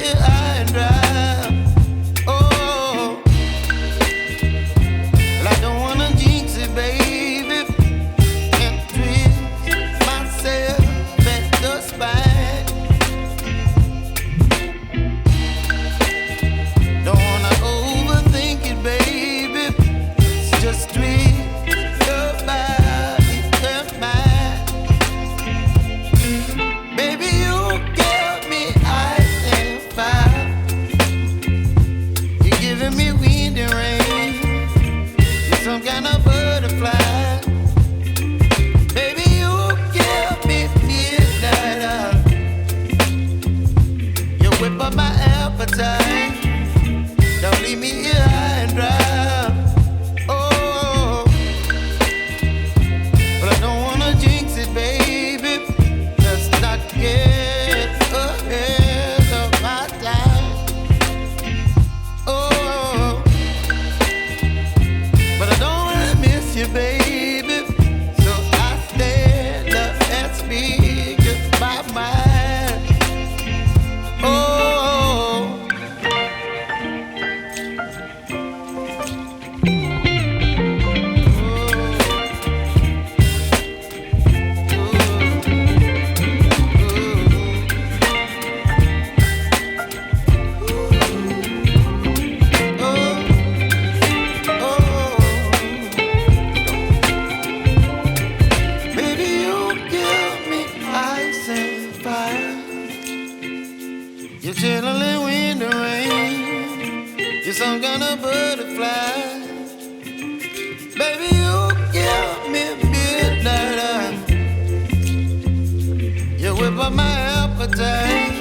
here high and dry. Oh, well, I don't wanna jinx it, baby, and twist myself at the spine. Don't wanna overthink it, baby. It's just twist your body and mine. Baby, you give me ice and fire. You're giving me wind and rain. You're some kind of butterfly. Baby, you give me midnight. You whip up my appetite. Don't leave me here high and dry. Oh, but I don't wanna jinx it, baby. Let's not get ahead of my time. Oh, but I don't wanna miss you, baby. So I stand up and speak my mind. Oh. Baby, you give me ice and fire. You're chilling wind and rain. You're some kind of butterfly. Baby, you give me midnight. You whip up my appetite.